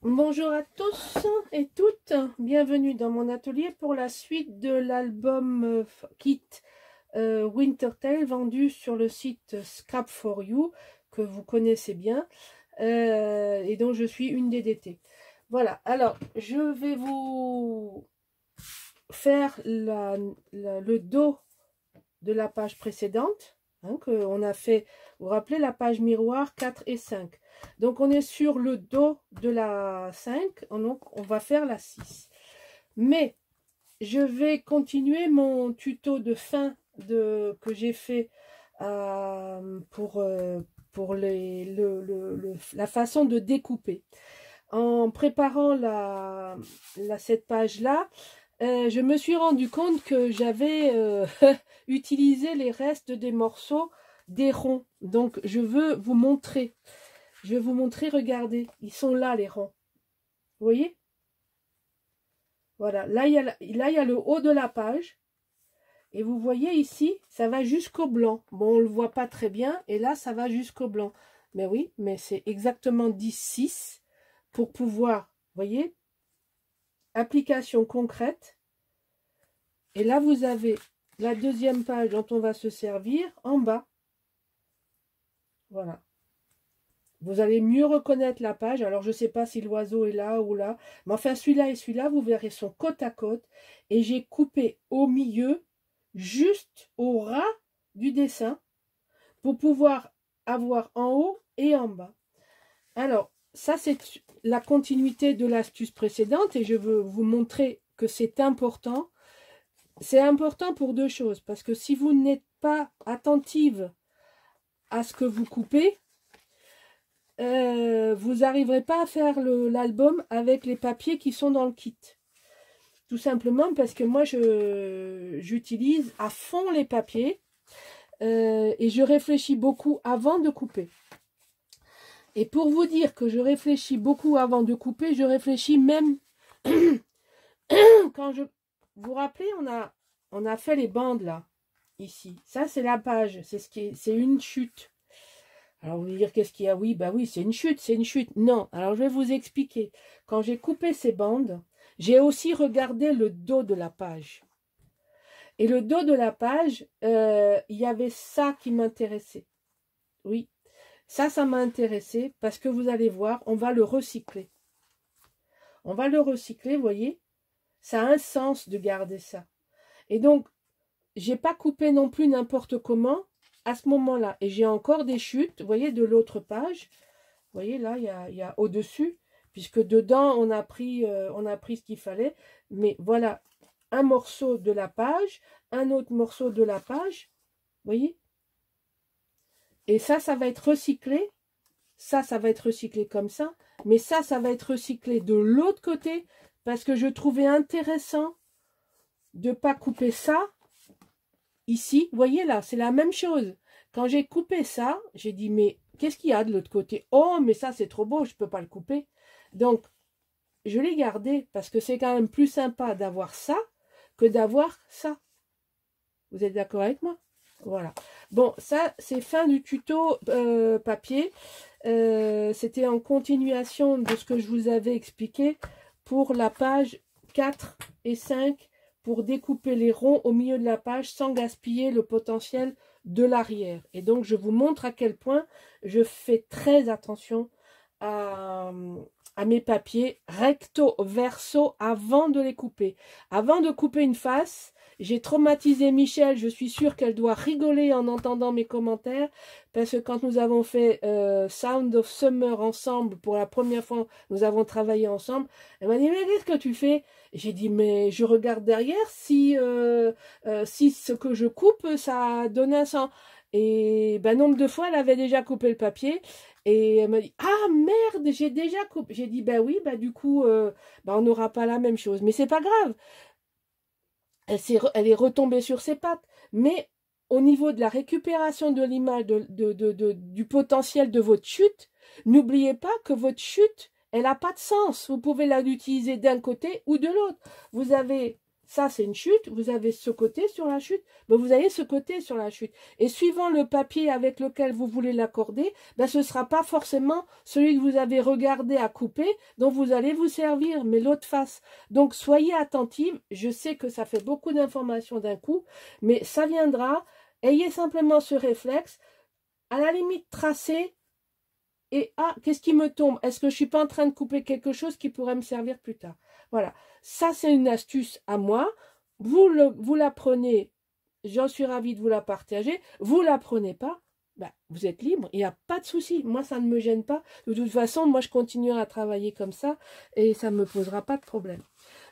Bonjour à tous et toutes, bienvenue dans mon atelier pour la suite de l'album kit Winter Tale vendu sur le site Scrap for You que vous connaissez bien et dont je suis une des DT. Voilà, alors je vais vous faire le dos de la page précédente qu'on a fait, vous vous rappelez la page miroir 4 et 5. Donc on est sur le dos de la 5, donc on va faire la 6. Mais je vais continuer mon tuto de fin que j'ai fait pour la façon de découper. En préparant cette page-là, je me suis rendu compte que j'avais utilisé les restes des morceaux des ronds. Donc je veux vous montrer. Je vais vous montrer, regardez, ils sont là les ronds. Vous voyez? Voilà, là il y a le haut de la page. Et vous voyez ici, ça va jusqu'au blanc. Bon, on ne le voit pas très bien. Et là, ça va jusqu'au blanc. Mais oui, mais c'est exactement 10,6 pour pouvoir, vous voyez, application concrète. Et là, vous avez la deuxième page dont on va se servir en bas. Voilà. Vous allez mieux reconnaître la page. Alors, je ne sais pas si l'oiseau est là ou là. Mais enfin, celui-là et celui-là, vous verrez, sont côte à côte. Et j'ai coupé au milieu, juste au ras du dessin, pour pouvoir avoir en haut et en bas. Alors, ça, c'est la continuité de l'astuce précédente. Et je veux vous montrer que c'est important. C'est important pour deux choses. Parce que si vous n'êtes pas attentive à ce que vous coupez, vous n'arriverez pas à faire l'album avec les papiers qui sont dans le kit. Tout simplement parce que moi, j'utilise à fond les papiers et je réfléchis beaucoup avant de couper. Et pour vous dire que je réfléchis beaucoup avant de couper, je réfléchis même quand je... Vous vous rappelez, on a fait les bandes là, ici. Ça, c'est la page, c'est une chute. Alors, vous allez dire, qu'est-ce qu'il y a? Oui, bah oui, c'est une chute, c'est une chute. Non, alors je vais vous expliquer. Quand j'ai coupé ces bandes, j'ai aussi regardé le dos de la page. Et le dos de la page, il y avait ça qui m'intéressait. Oui, ça m'a intéressé parce que vous allez voir, on va le recycler. On va le recycler, vous voyez? Ça a un sens de garder ça. Et donc, j'ai pas coupé non plus n'importe comment à ce moment-là. Et j'ai encore des chutes, vous voyez, de l'autre page. Vous voyez, là, il y a au-dessus, puisque dedans, on a pris ce qu'il fallait. Mais voilà, un morceau de la page, un autre morceau de la page. Vous voyez? Et ça va être recyclé. Ça va être recyclé comme ça. Mais ça va être recyclé de l'autre côté, parce que je trouvais intéressant de ne pas couper ça ici. Vous voyez là, c'est la même chose. Quand j'ai coupé ça, j'ai dit, mais qu'est-ce qu'il y a de l'autre côté? Oh, mais ça, c'est trop beau, je ne peux pas le couper. Donc, je l'ai gardé parce que c'est quand même plus sympa d'avoir ça que d'avoir ça. Vous êtes d'accord avec moi? Voilà. Bon, ça, c'est fin du tuto papier. C'était en continuation de ce que je vous avais expliqué pour la page 4 et 5 pour découper les ronds au milieu de la page sans gaspiller le potentiel de l'arrière. Et donc, je vous montre à quel point je fais très attention à mes papiers recto verso avant de les couper. Avant de couper une face, j'ai traumatisé Michel, je suis sûre qu'elle doit rigoler en entendant mes commentaires, parce que quand nous avons fait Sound of Summer ensemble, pour la première fois, nous avons travaillé ensemble, elle m'a dit, mais qu'est-ce que tu fais? J'ai dit, mais je regarde derrière si ce que je coupe, ça donne un sens. Et ben, nombre de fois, elle avait déjà coupé le papier. Et elle m'a dit, ah merde, j'ai déjà coupé. J'ai dit, ben oui, ben du coup, ben on n'aura pas la même chose. Mais c'est pas grave. Elle est retombée sur ses pattes. Mais au niveau de la récupération de l'image, du potentiel de votre chute, n'oubliez pas que votre chute, elle n'a pas de sens. Vous pouvez l'utiliser d'un côté ou de l'autre. Vous avez Ça, c'est une chute. Vous avez ce côté sur la chute. Ben, vous avez ce côté sur la chute. Et suivant le papier avec lequel vous voulez l'accorder, ben, ce ne sera pas forcément celui que vous avez regardé à couper dont vous allez vous servir, mais l'autre face. Donc, soyez attentive. Je sais que ça fait beaucoup d'informations d'un coup, mais ça viendra. Ayez simplement ce réflexe. À la limite, tracez. Et ah, qu'est-ce qui me tombe? Est-ce que je ne suis pas en train de couper quelque chose qui pourrait me servir plus tard? Voilà, ça c'est une astuce à moi. Vous la prenez, j'en suis ravie de vous la partager. Vous la prenez pas, ben, vous êtes libre, il n'y a pas de souci. Moi, ça ne me gêne pas. De toute façon, moi, je continuerai à travailler comme ça et ça ne me posera pas de problème.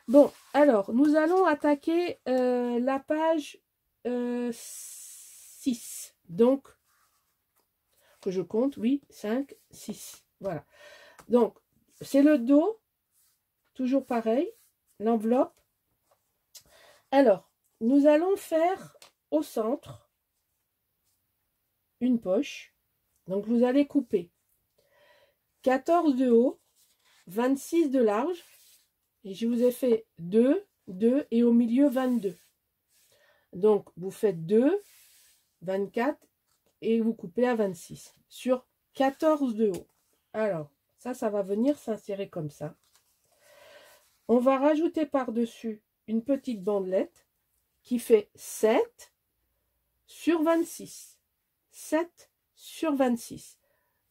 Bon, alors, nous allons attaquer la page 6. Donc, que je compte, oui, 5, 6. Voilà. Donc, c'est le dos, toujours pareil, l'enveloppe. Alors, nous allons faire au centre une poche. Donc, vous allez couper 14 de haut, 26 de large. Et je vous ai fait 2, 2 et au milieu 22. Donc, vous faites 2, 24 et vous coupez à 26 sur 14 de haut. Alors, ça va venir s'insérer comme ça. On va rajouter par-dessus une petite bandelette qui fait 7 sur 26. 7 sur 26.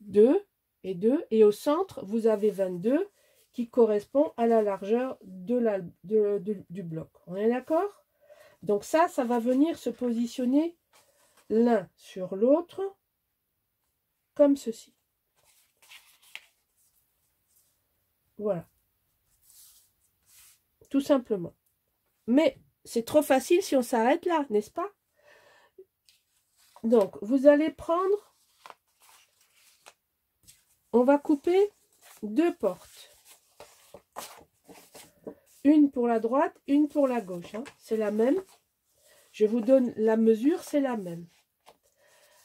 2 et 2. Et au centre, vous avez 22 qui correspond à la largeur du bloc. On est d'accord? Donc ça va venir se positionner l'un sur l'autre, comme ceci. Voilà. Tout simplement. Mais c'est trop facile si on s'arrête là, n'est-ce pas? Donc, vous allez prendre, on va couper 2 portes. Une pour la droite, une pour la gauche. Hein. C'est la même. Je vous donne la mesure, c'est la même.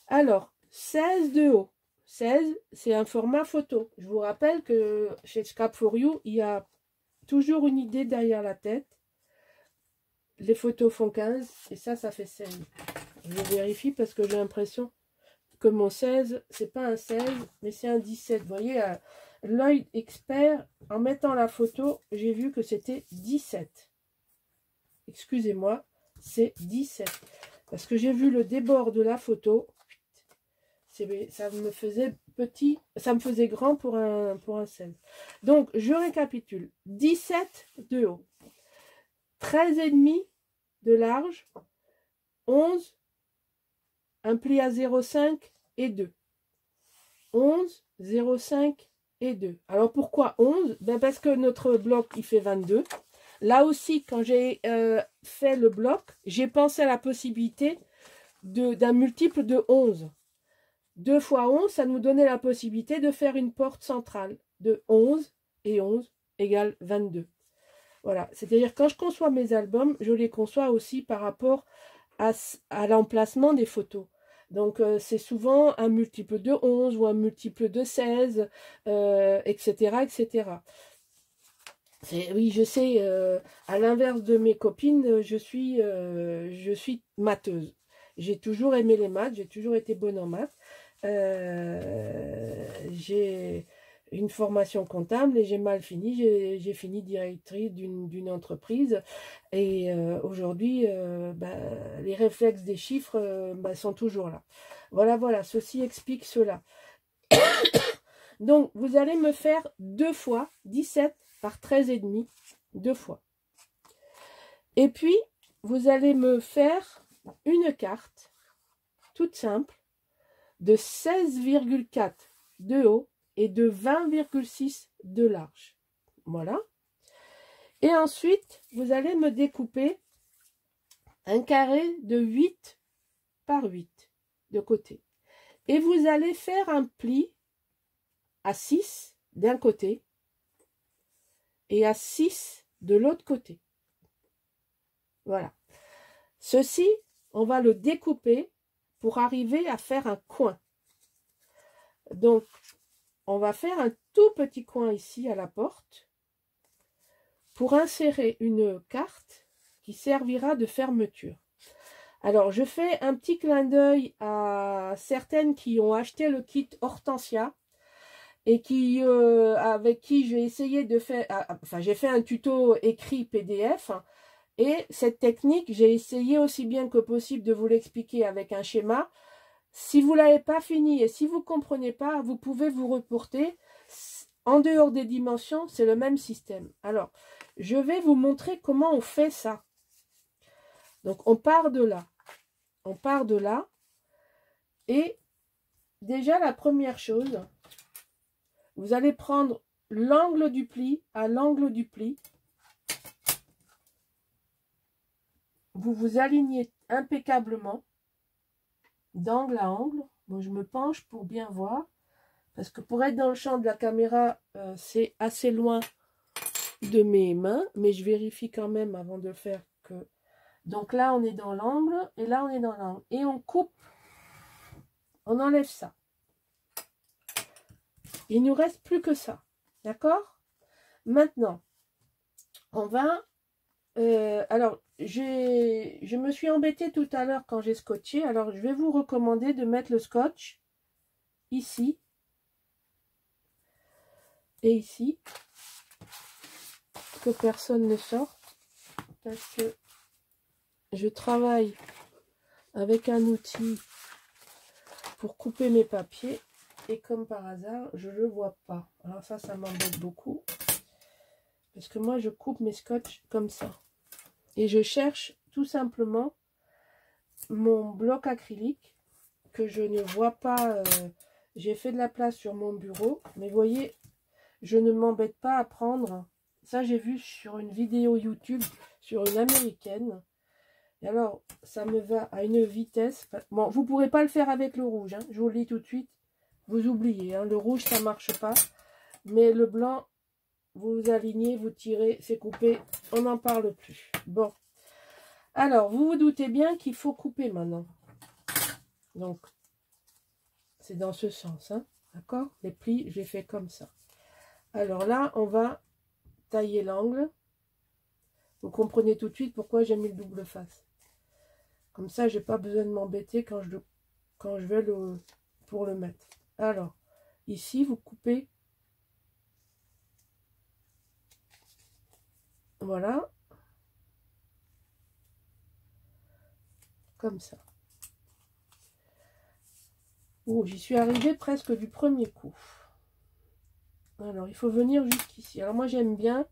Alors, 16 de haut. 16, c'est un format photo. Je vous rappelle que chez Scrap4You, il y a toujours une idée derrière la tête. Les photos font 15 et ça fait 16. Je vérifie parce que j'ai l'impression que mon 16, c'est pas un 16, mais c'est un 17. Vous voyez, l'œil expert, en mettant la photo, j'ai vu que c'était 17. Excusez-moi, c'est 17. Parce que j'ai vu le débord de la photo. Ça me faisait petit, ça me faisait grand pour un 16. Donc, je récapitule. 17 de haut, 13,5 de large, 11, un pli à 0,5 et 2. 11, 0,5 et 2. Alors, pourquoi 11? Ben parce que notre bloc, il fait 22. Là aussi, quand j'ai fait le bloc, j'ai pensé à la possibilité d'un multiple de 11. 2 fois 11, ça nous donnait la possibilité de faire une porte centrale de 11 et 11 égale 22. Voilà, c'est-à-dire quand je conçois mes albums, je les conçois aussi par rapport à l'emplacement des photos. Donc, c'est souvent un multiple de 11 ou un multiple de 16, etc., etc. Oui, je sais, à l'inverse de mes copines, je suis matheuse. J'ai toujours aimé les maths, j'ai toujours été bonne en maths. J'ai une formation comptable et j'ai mal fini. J'ai fini directrice d'une entreprise. Et aujourd'hui, les réflexes des chiffres sont toujours là. Voilà, voilà, ceci explique cela. Donc, vous allez me faire 2 fois 17 par 13,5, 2 fois. Et puis, vous allez me faire une carte toute simple de 16,4 de haut et de 20,6 de large. Voilà. Et ensuite, vous allez me découper un carré de 8 par 8 de côté. Et vous allez faire un pli à 6 d'un côté et à 6 de l'autre côté. Voilà. Ceci, on va le découper pour arriver à faire un coin. Donc, on va faire un tout petit coin ici à la porte pour insérer une carte qui servira de fermeture. Alors, je fais un petit clin d'œil à certaines qui ont acheté le kit Hortensia et qui, avec qui j'ai essayé de faire, enfin, j'ai fait un tuto écrit PDF. Et cette technique, j'ai essayé aussi bien que possible de vous l'expliquer avec un schéma. Si vous ne l'avez pas fini et si vous ne comprenez pas, vous pouvez vous reporter. En dehors des dimensions, c'est le même système. Alors, je vais vous montrer comment on fait ça. Donc, on part de là. On part de là. Et déjà, la première chose, vous allez prendre l'angle du pli à l'angle du pli. Vous vous alignez impeccablement d'angle à angle. Bon, je me penche pour bien voir. Parce que pour être dans le champ de la caméra, c'est assez loin de mes mains. Mais je vérifie quand même avant de faire que... Donc là, on est dans l'angle. Et là, on est dans l'angle. Et on coupe. On enlève ça. Il nous reste plus que ça. D'accord? Maintenant, on va... alors, je me suis embêtée tout à l'heure quand j'ai scotché. Alors, je vais vous recommander de mettre le scotch ici et ici. Que personne ne sorte. Parce que je travaille avec un outil pour couper mes papiers. Et comme par hasard, je ne le vois pas. Alors ça m'embête beaucoup. Parce que moi, je coupe mes scotch comme ça. Et je cherche tout simplement mon bloc acrylique que je ne vois pas. J'ai fait de la place sur mon bureau. Mais vous voyez, je ne m'embête pas à prendre. Ça, j'ai vu sur une vidéo YouTube, sur une américaine. Et alors, ça me va à une vitesse. Bon, vous ne pourrez pas le faire avec le rouge. Hein, je vous le dis tout de suite. Vous oubliez. Hein, le rouge, ça ne marche pas. Mais le blanc, vous alignez, vous tirez, c'est coupé. On n'en parle plus. Bon. Alors, vous vous doutez bien qu'il faut couper maintenant. Donc, c'est dans ce sens. Hein, d'accord? Les plis, j'ai fait comme ça. Alors là, on va tailler l'angle. Vous comprenez tout de suite pourquoi j'ai mis le double face. Comme ça, j'ai pas besoin de m'embêter quand je vais pour le mettre. Alors, ici, vous coupez. Voilà. Comme ça. Oh, j'y suis arrivée presque du premier coup. Alors, il faut venir jusqu'ici. Alors, moi, j'aime bien.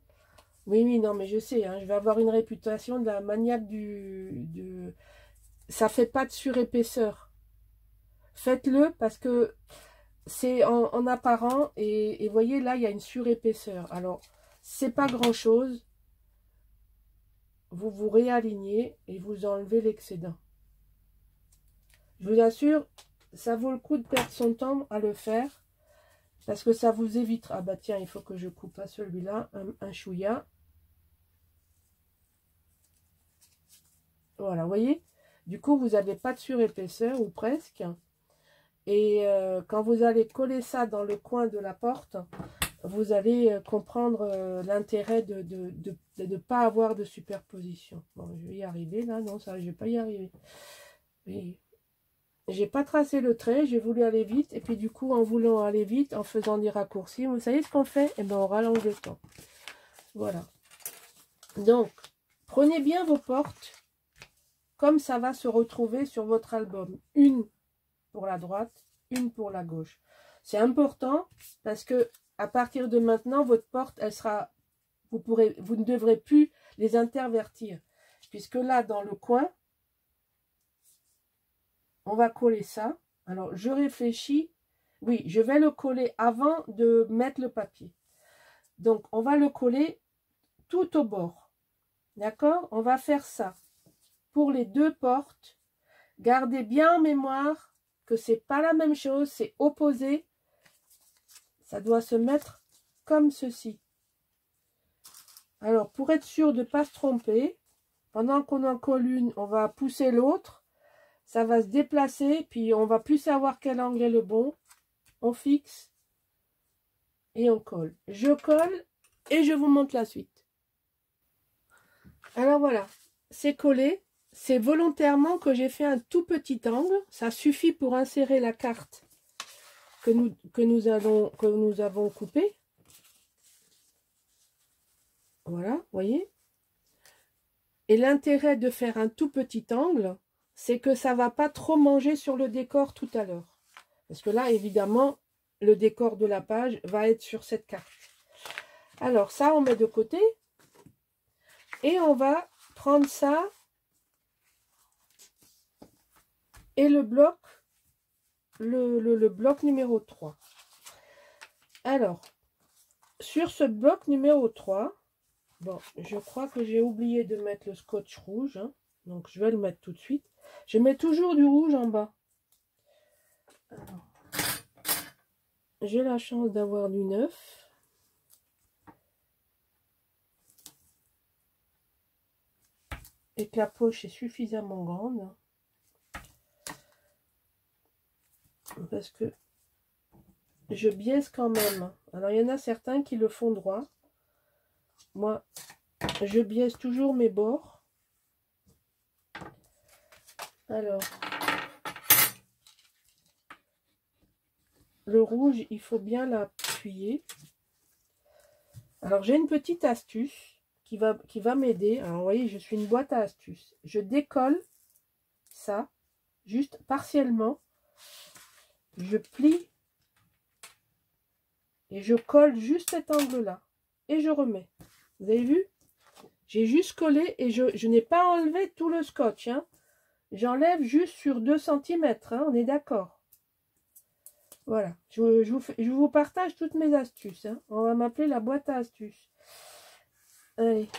Oui, non, mais je sais, hein, je vais avoir une réputation de la maniaque Ça fait pas de surépaisseur. Faites-le parce que c'est en apparent. Et voyez, là, il y a une surépaisseur. Alors, c'est pas grand-chose. Vous vous réalignez et vous enlevez l'excédent. Je vous assure, ça vaut le coup de perdre son temps à le faire. Parce que ça vous évitera. Ah bah tiens, il faut que je coupe à celui-là, un chouïa. Voilà, vous voyez. Du coup, vous n'avez pas de surépaisseur, ou presque. Et quand vous allez coller ça dans le coin de la porte, vous allez comprendre l'intérêt de ne pas avoir de superposition. Bon, je vais y arriver là. Non, ça, je ne vais pas y arriver. Oui. J'ai pas tracé le trait, j'ai voulu aller vite. Et puis du coup, en voulant aller vite, en faisant des raccourcis, vous savez ce qu'on fait? Eh bien, on rallonge le temps. Voilà. Donc, prenez bien vos portes, comme ça va se retrouver sur votre album. Une pour la droite, une pour la gauche. C'est important parce que à partir de maintenant, votre porte, elle sera, vous ne devrez plus les intervertir. Puisque là, dans le coin, on va coller ça. Alors, je réfléchis. Oui, je vais le coller avant de mettre le papier. Donc, on va le coller tout au bord. D'accord? On va faire ça pour les deux portes. Gardez bien en mémoire que c'est pas la même chose, c'est opposé. Ça doit se mettre comme ceci. Alors, pour être sûr de ne pas se tromper, pendant qu'on en colle une, on va pousser l'autre. Ça va se déplacer, puis on va plus savoir quel angle est le bon. On fixe et on colle. Je colle et je vous montre la suite. Alors voilà, c'est collé. C'est volontairement que j'ai fait un tout petit angle. Ça suffit pour insérer la carte que nous avons coupée. Voilà, vous voyez. Et l'intérêt de faire un tout petit angle, c'est que ça ne va pas trop manger sur le décor tout à l'heure. Parce que là, évidemment, le décor de la page va être sur cette carte. Alors, ça, on met de côté. Et on va prendre ça et le bloc, le bloc numéro 3. Alors, sur ce bloc numéro 3, bon, je crois que j'ai oublié de mettre le scotch rouge, hein, donc je vais le mettre tout de suite. Je mets toujours du rouge en bas. J'ai la chance d'avoir du neuf. Et que la poche est suffisamment grande. Parce que je biaise quand même. Alors, il y en a certains qui le font droit. Moi, je biaise toujours mes bords. Alors, le rouge, il faut bien l'appuyer. Alors, j'ai une petite astuce qui va m'aider. Alors, vous voyez, je suis une boîte à astuces. Je décolle ça, juste partiellement. Je plie et je colle juste cet angle-là. Et je remets. Vous avez vu? J'ai juste collé et je n'ai pas enlevé tout le scotch. Hein. J'enlève juste sur 2 cm. Hein, on est d'accord? Voilà. Je vous partage toutes mes astuces. Hein. On va m'appeler la boîte à astuces. Allez.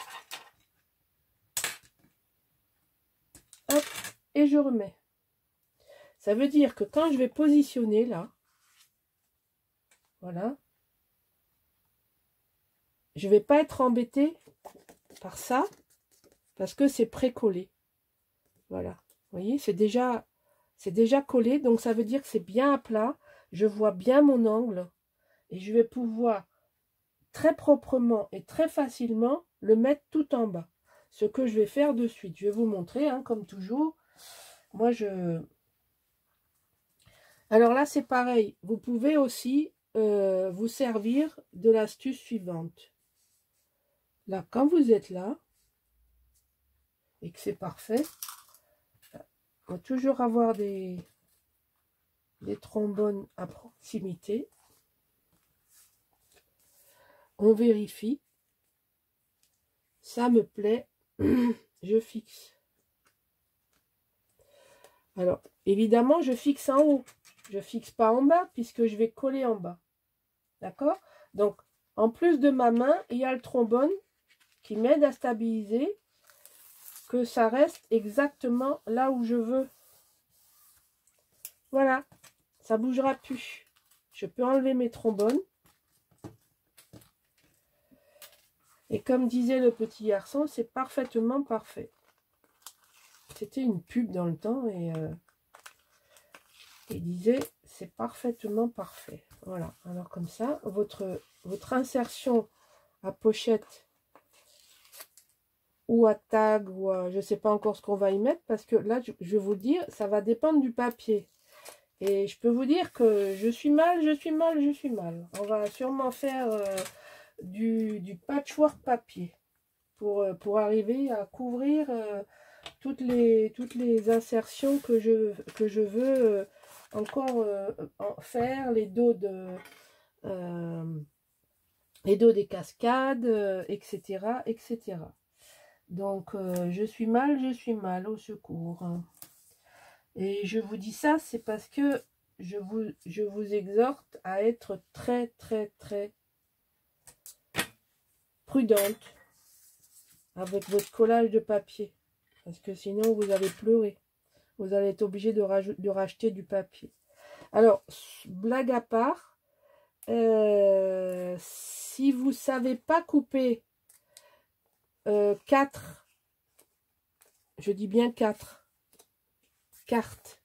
Hop. Et je remets. Ça veut dire que quand je vais positionner là, voilà, je ne vais pas être embêtée par ça parce que c'est pré-collé. Voilà. Vous voyez, c'est déjà collé, donc ça veut dire que c'est bien à plat. Je vois bien mon angle et je vais pouvoir très proprement et très facilement le mettre tout en bas. Ce que je vais faire de suite. Je vais vous montrer, hein, comme toujours. Moi, alors là, c'est pareil. Vous pouvez aussi vous servir de l'astuce suivante. Là, quand vous êtes là, et que c'est parfait, on va toujours avoir des trombones à proximité. On vérifie. Ça me plaît. Je fixe. Alors, évidemment, je fixe en haut. Je fixe pas en bas, puisque je vais coller en bas. D'accord? Donc, en plus de ma main, il y a le trombone qui m'aide à stabiliser, que ça reste exactement là où je veux. Voilà, ça bougera plus. Je peux enlever mes trombones. Et comme disait le petit garçon, c'est parfaitement parfait. C'était une pub dans le temps et il disait c'est parfaitement parfait. Voilà, alors comme ça, votre insertion à pochette ou à tag ou à, je ne sais pas encore ce qu'on va y mettre parce que là, je vais vous le dire, ça va dépendre du papier. Et je peux vous dire que je suis mal. On va sûrement faire du patchwork papier pour arriver à couvrir toutes les insertions que je veux encore faire, les dos des cascades, etc., etc. Donc, je suis mal, au secours. Et je vous dis ça, c'est parce que je vous exhorte à être très, très, très prudente avec votre collage de papier. Parce que sinon, vous allez pleurer. Vous allez être obligé de racheter du papier. Alors, blague à part, si vous ne savez pas couper 4, je dis bien 4 cartes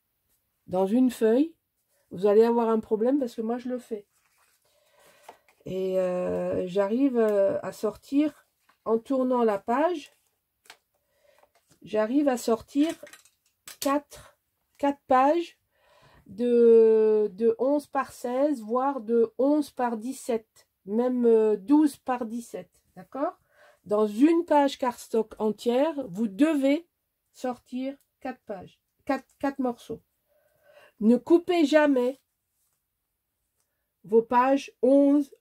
dans une feuille, vous allez avoir un problème parce que moi je le fais. Et j'arrive à sortir en tournant la page j'arrive à sortir 4 pages de 11 par 16, voire de 11 par 17, même 12 par 17, d'accord? Dans une page cardstock entière, vous devez sortir 4 pages, 4 morceaux. Ne coupez jamais vos pages 11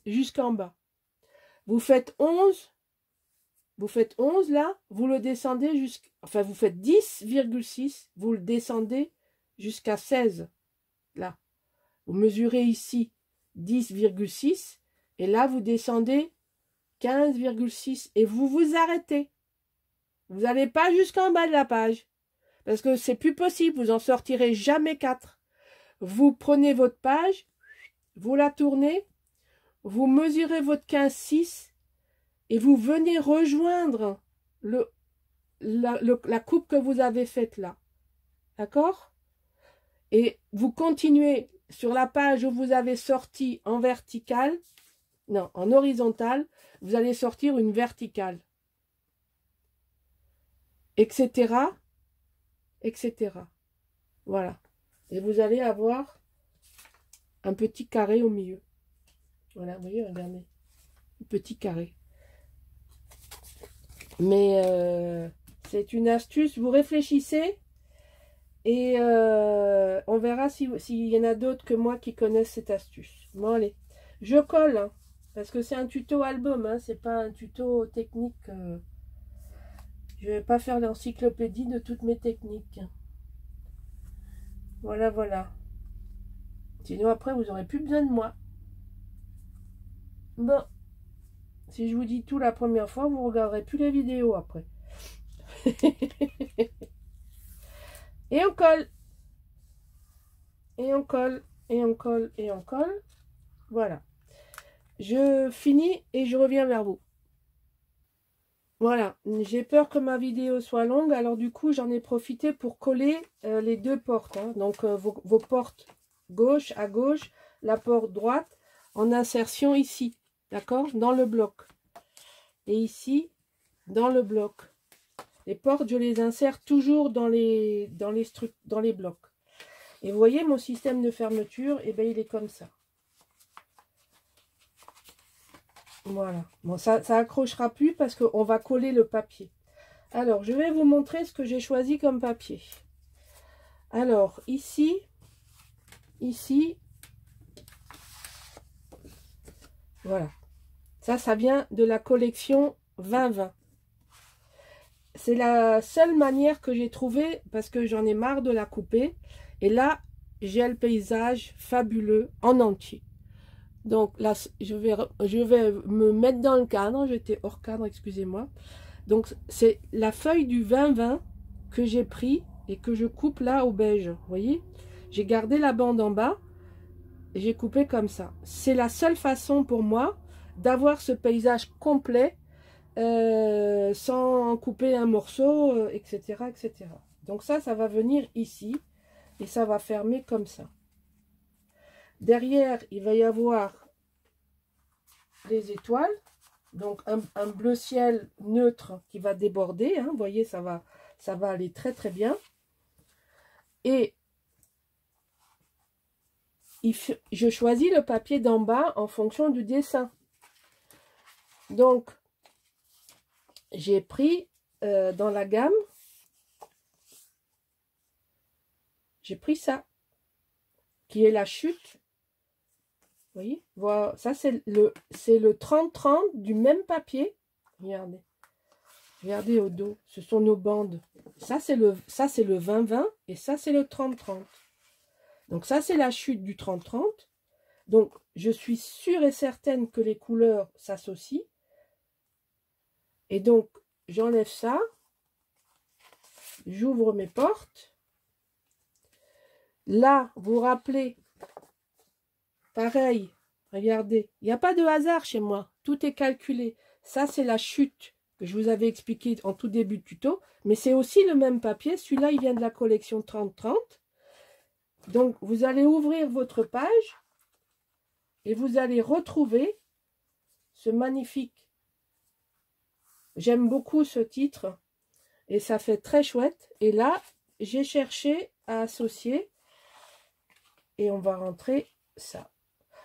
jusqu'en bas. Vous faites 11 là, vous le descendez jusqu'à, enfin vous faites 10,6, vous le descendez jusqu'à 16, là. Vous mesurez ici 10,6 et là vous descendez 15,6 et vous vous arrêtez. Vous n'allez pas jusqu'en bas de la page parce que c'est plus possible, vous en sortirez jamais 4. Vous prenez votre page, vous la tournez, vous mesurez votre 15,6 et vous venez rejoindre la coupe que vous avez faite là. D'accord? Et vous continuez sur la page où vous avez sorti en verticale, non, en horizontale, vous allez sortir une verticale. Etc. Etc. Voilà. Et vous allez avoir un petit carré au milieu. Voilà, vous voyez, regardez. Un petit carré. Mais c'est une astuce. Vous réfléchissez et on verra s'il y en a d'autres que moi qui connaissent cette astuce. Bon, allez. Je colle, hein, parce que c'est un tuto album, hein, c'est pas un tuto technique. Je vais pas faire l'encyclopédie de toutes mes techniques. Voilà, voilà. Sinon, après, vous n'aurez plus besoin de moi. Bon. Si je vous dis tout la première fois, vous ne regarderez plus les vidéos après. Et on colle. Et on colle. Et on colle. Et on colle. Voilà. Je finis et je reviens vers vous. Voilà. J'ai peur que ma vidéo soit longue. Alors du coup, j'en ai profité pour coller les deux portes. Hein. Donc vos portes gauche à gauche. La porte droite en insertion ici. D'accord? Dans le bloc. Et ici, dans le bloc. Les portes, je les insère toujours dans les blocs. Et vous voyez, mon système de fermeture, eh bien, il est comme ça. Voilà. Bon, ça accrochera plus parce qu'on va coller le papier. Alors, je vais vous montrer ce que j'ai choisi comme papier. Alors, ici, voilà. Ça vient de la collection 2020. C'est la seule manière que j'ai trouvée parce que j'en ai marre de la couper. Et là, j'ai le paysage fabuleux en entier. Donc là, je vais me mettre dans le cadre. J'étais hors cadre, excusez-moi. Donc c'est la feuille du 2020 que j'ai pris et que je coupe là au beige. Vous voyez? J'ai gardé la bande en bas et j'ai coupé comme ça. C'est la seule façon pour moi d'avoir ce paysage complet sans couper un morceau, etc., etc. Donc ça va venir ici et ça va fermer comme ça. Derrière, il va y avoir les étoiles, donc un bleu ciel neutre qui va déborder. Hein, vous voyez, ça va aller très très bien. Et je choisis le papier d'en bas en fonction du dessin. Donc, j'ai pris dans la gamme, j'ai pris ça, qui est la chute. Vous voyez, voilà, ça c'est le 30-30 du même papier. Regardez. Regardez au dos, ce sont nos bandes. Ça c'est le 20-20 et ça c'est le 30-30. Donc ça c'est la chute du 30-30. Donc je suis sûre et certaine que les couleurs s'associent. Et donc j'enlève ça. J'ouvre mes portes. Là, vous vous rappelez, pareil, regardez, il n'y a pas de hasard chez moi. Tout est calculé. Ça c'est la chute que je vous avais expliqué en tout début de tuto, mais c'est aussi le même papier. Celui-là, il vient de la collection 30-30. Donc, vous allez ouvrir votre page et vous allez retrouver ce magnifique. J'aime beaucoup ce titre et ça fait très chouette. Et là, j'ai cherché à associer et on va rentrer ça.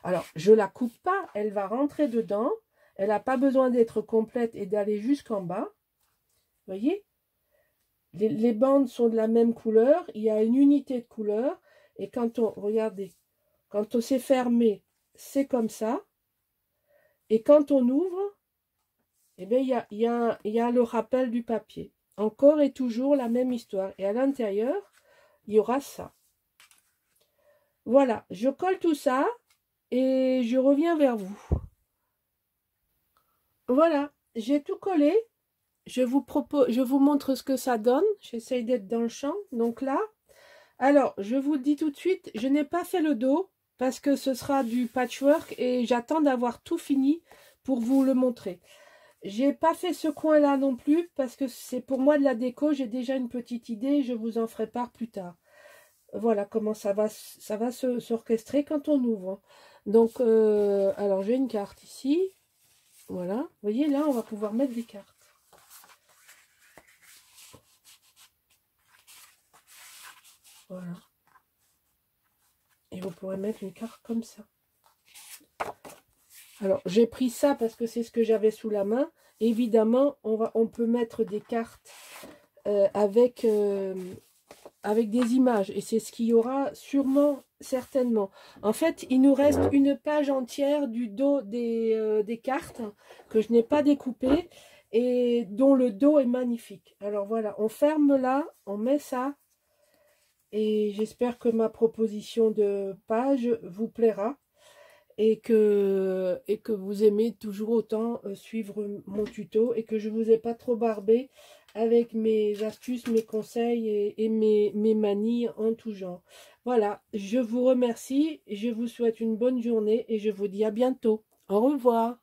Alors, je la coupe pas, elle va rentrer dedans. Elle n'a pas besoin d'être complète et d'aller jusqu'en bas. Vous voyez? Les bandes sont de la même couleur, il y a une unité de couleur. Et quand on, regardez, quand on s'est fermé, c'est comme ça. Et quand on ouvre, eh bien, il y a le rappel du papier. Encore et toujours la même histoire. Et à l'intérieur, il y aura ça. Voilà, je colle tout ça et je reviens vers vous. Voilà, j'ai tout collé. Je vous montre ce que ça donne. J'essaye d'être dans le champ. Donc là, alors, je vous le dis tout de suite, je n'ai pas fait le dos parce que ce sera du patchwork et j'attends d'avoir tout fini pour vous le montrer. J'ai pas fait ce coin-là non plus parce que c'est pour moi de la déco. J'ai déjà une petite idée, je vous en ferai part plus tard. Voilà comment ça va s'orchestrer quand on ouvre. Donc, alors j'ai une carte ici. Voilà, vous voyez là, on va pouvoir mettre des cartes. Voilà. Et vous pourrez mettre une carte comme ça. Alors, j'ai pris ça parce que c'est ce que j'avais sous la main. Évidemment, on peut mettre des cartes avec des images. Et c'est ce qu'il y aura sûrement, certainement. En fait, il nous reste une page entière du dos des cartes que je n'ai pas découpées et dont le dos est magnifique. Alors voilà, on ferme là, on met ça. Et j'espère que ma proposition de page vous plaira et que vous aimez toujours autant suivre mon tuto et que je ne vous ai pas trop barbé avec mes astuces, mes conseils et mes manies en tout genre. Voilà, je vous remercie, je vous souhaite une bonne journée et je vous dis à bientôt. Au revoir.